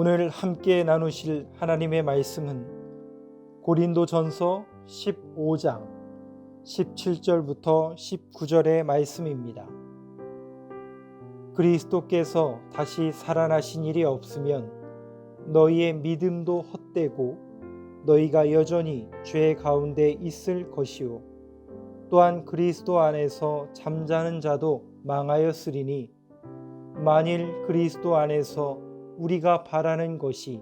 오늘 함께 나누실 하나님의 말씀은 고린도전서 15장 17절부터 19절의 말씀입니다. 그리스도께서 다시 살아나신 일이 없으면 너희의 믿음도 헛되고 너희가 여전히 죄 가운데 있을 것이요 또한 그리스도 안에서 잠자는 자도 망하였으리니 만일 그리스도 안에서 우리가 바라는 것이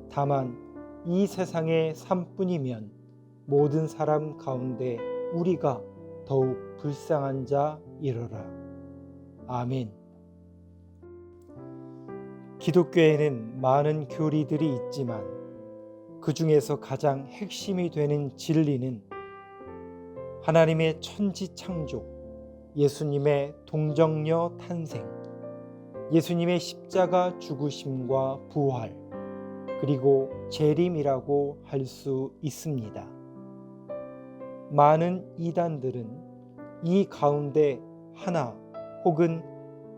다만 이 세상의 삶뿐이면 모든 사람 가운데 우리가 더욱 불쌍한 자이러라. 아멘. 기독교에는 많은 교리들이 있지만 그 중에서 가장 핵심이 되는 진리는 하나님의 천지창조, 예수님의 동정녀 탄생, 예수님의 십자가 죽으심과 부활, 그리고 재림이라고 할 수 있습니다. 많은 이단들은 이 가운데 하나 혹은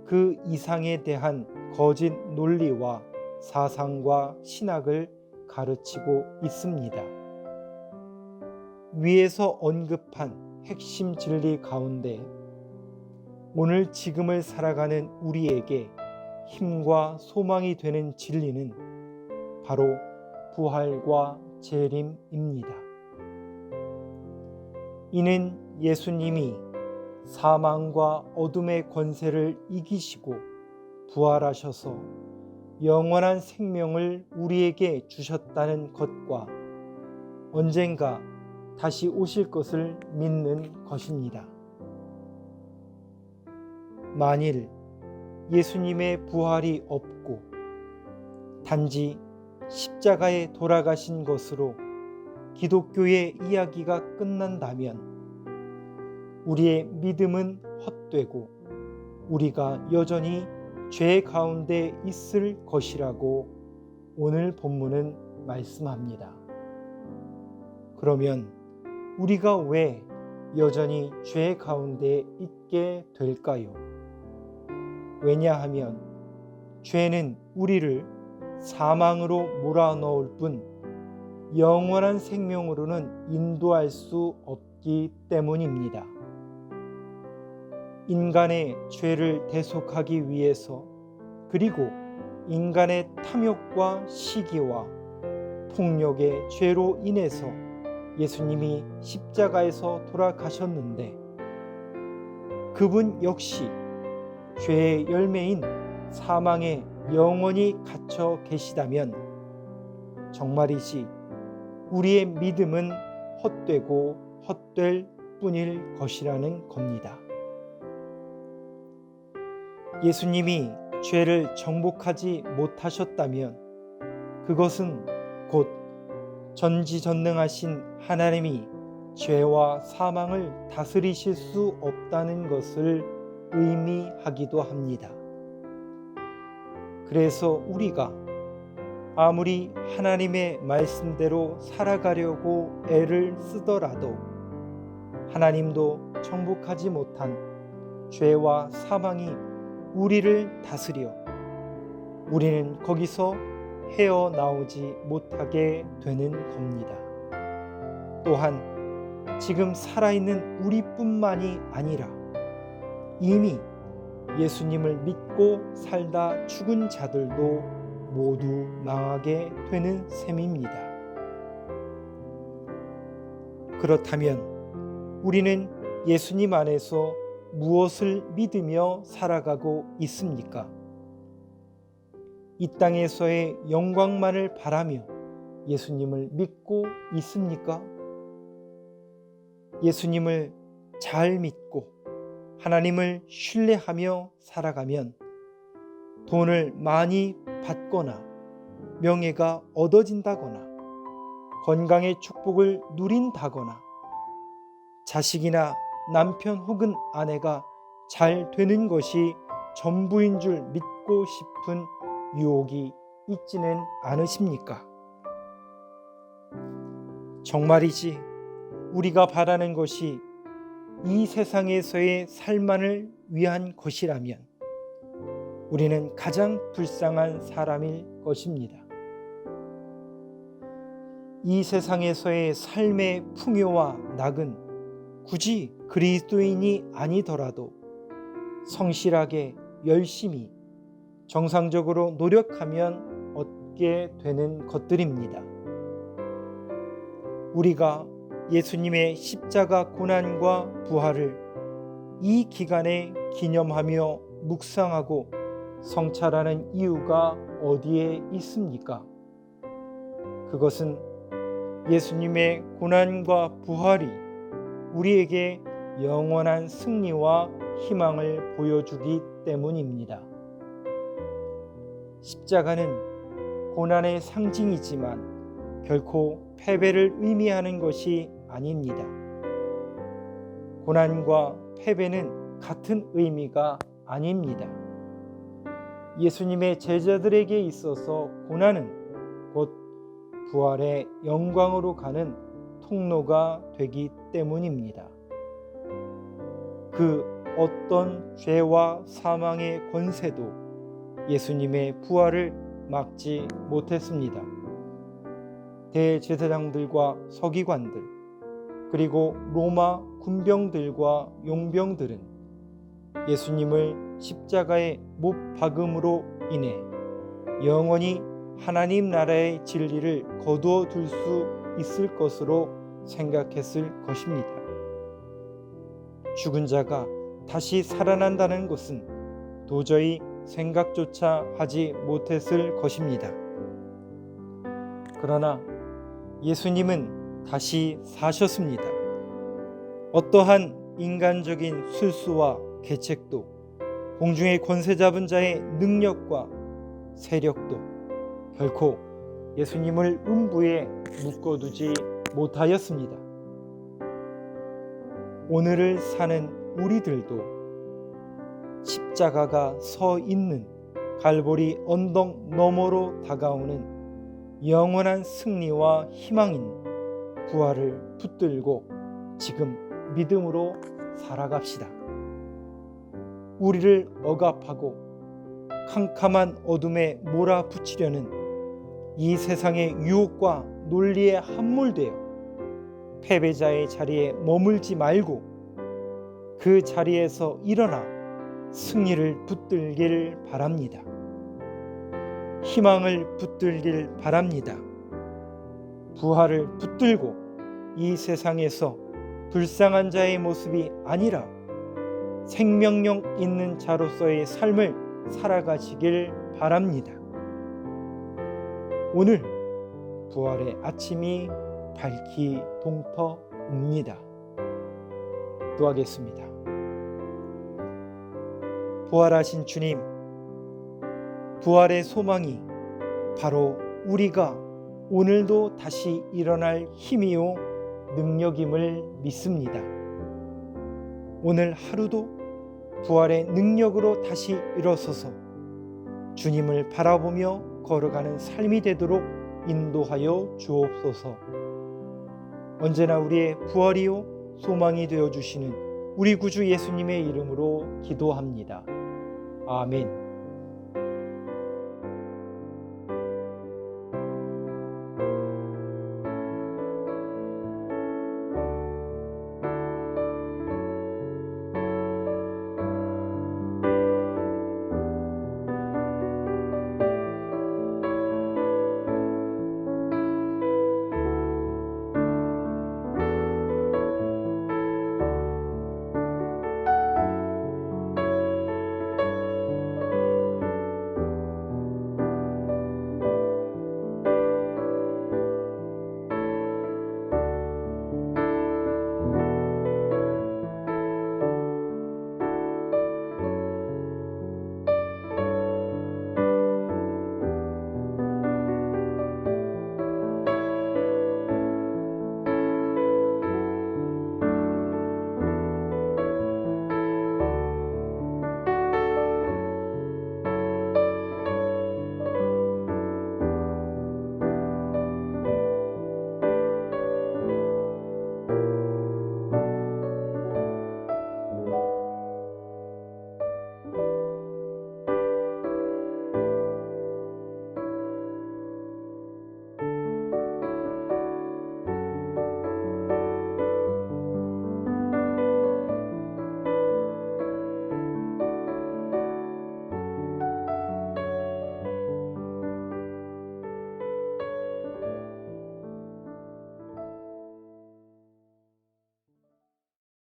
그 이상에 대한 거짓 논리와 사상과 신학을 가르치고 있습니다. 위에서 언급한 핵심 진리 가운데 오늘 지금을 살아가는 우리에게 힘과 소망이 되는 진리는 바로 부활과 재림입니다. 이는 예수님이 사망과 어둠의 권세를 이기시고 부활하셔서 영원한 생명을 우리에게 주셨다는 것과 언젠가 다시 오실 것을 믿는 것입니다. 만일 예수님의 부활이 없고 단지 십자가에 돌아가신 것으로 기독교의 이야기가 끝난다면 우리의 믿음은 헛되고 우리가 여전히 죄 가운데 있을 것이라고 오늘 본문은 말씀합니다. 그러면 우리가 왜 여전히 죄 가운데 있게 될까요? 왜냐하면 죄는 우리를 사망으로 몰아넣을 뿐 영원한 생명으로는 인도할 수 없기 때문입니다. 인간의 죄를 대속하기 위해서 그리고 인간의 탐욕과 시기와 폭력의 죄로 인해서 예수님이 십자가에서 돌아가셨는데 그분 역시 죄의 열매인 사망에 영원히 갇혀 계시다면 정말이지 우리의 믿음은 헛되고 헛될 뿐일 것이라는 겁니다. 예수님이 죄를 정복하지 못하셨다면 그것은 곧 전지전능하신 하나님이 죄와 사망을 다스리실 수 없다는 것을 의미하기도 합니다. 그래서 우리가 아무리 하나님의 말씀대로 살아가려고 애를 쓰더라도 하나님도 정복하지 못한 죄와 사망이 우리를 다스려 우리는 거기서 헤어나오지 못하게 되는 겁니다. 또한 지금 살아있는 우리뿐만이 아니라 이미 예수님을 믿고 살다 죽은 자들도 모두 망하게 되는 셈입니다. 그렇다면 우리는 예수님 안에서 무엇을 믿으며 살아가고 있습니까? 이 땅에서의 영광만을 바라며 예수님을 믿고 있습니까? 예수님을 잘 믿고 하나님을 신뢰하며 살아가면 돈을 많이 받거나 명예가 얻어진다거나 건강의 축복을 누린다거나 자식이나 남편 혹은 아내가 잘 되는 것이 전부인 줄 믿고 싶은 유혹이 있지는 않으십니까? 정말이지 우리가 바라는 것이 이 세상에서의 삶만을 위한 것이라면 우리는 가장 불쌍한 사람일 것입니다. 이 세상에서의 삶의 풍요와 낙은 굳이 그리스도인이 아니더라도 성실하게 열심히 정상적으로 노력하면 얻게 되는 것들입니다. 우리가 예수님의 십자가 고난과 부활을 이 기간에 기념하며 묵상하고 성찰하는 이유가 어디에 있습니까? 그것은 예수님의 고난과 부활이 우리에게 영원한 승리와 희망을 보여주기 때문입니다. 십자가는 고난의 상징이지만 결코 패배를 의미하는 것이 아닙니다. 고난과 패배는 같은 의미가 아닙니다. 예수님의 제자들에게 있어서 고난은 곧 부활의 영광으로 가는 통로가 되기 때문입니다. 그 어떤 죄와 사망의 권세도 예수님의 부활을 막지 못했습니다. 대제사장들과 서기관들, 그리고 로마 군병들과 용병들은 예수님을 십자가에 못 박음으로 인해 영원히 하나님 나라의 진리를 거두어 둘 수 있을 것으로 생각했을 것입니다. 죽은 자가 다시 살아난다는 것은 도저히 생각조차 하지 못했을 것입니다. 그러나 예수님은 다시 사셨습니다. 어떠한 인간적인 술수와 계책도, 공중의 권세 잡은 자의 능력과 세력도 결코 예수님을 음부에 묶어두지 못하였습니다. 오늘을 사는 우리들도 십자가가 서 있는 갈보리 언덕 너머로 다가오는 영원한 승리와 희망인 부활을 붙들고 지금 믿음으로 살아갑시다. 우리를 억압하고 캄캄한 어둠에 몰아붙이려는 이 세상의 유혹과 논리에 함몰되어 패배자의 자리에 머물지 말고 그 자리에서 일어나 승리를 붙들길 바랍니다. 희망을 붙들길 바랍니다. 부활을 붙들고 이 세상에서 불쌍한 자의 모습이 아니라 생명력 있는 자로서의 삶을 살아가시길 바랍니다. 오늘 부활의 아침이 밝히 동터옵니다. 기도하겠습니다. 부활하신 주님, 부활의 소망이 바로 우리가 오늘도 다시 일어날 힘이요 능력임을 믿습니다. 오늘 하루도 부활의 능력으로 다시 일어서서 주님을 바라보며 걸어가는 삶이 되도록 인도하여 주옵소서. 언제나 우리의 부활이요 소망이 되어주시는 우리 구주 예수님의 이름으로 기도합니다. 아멘.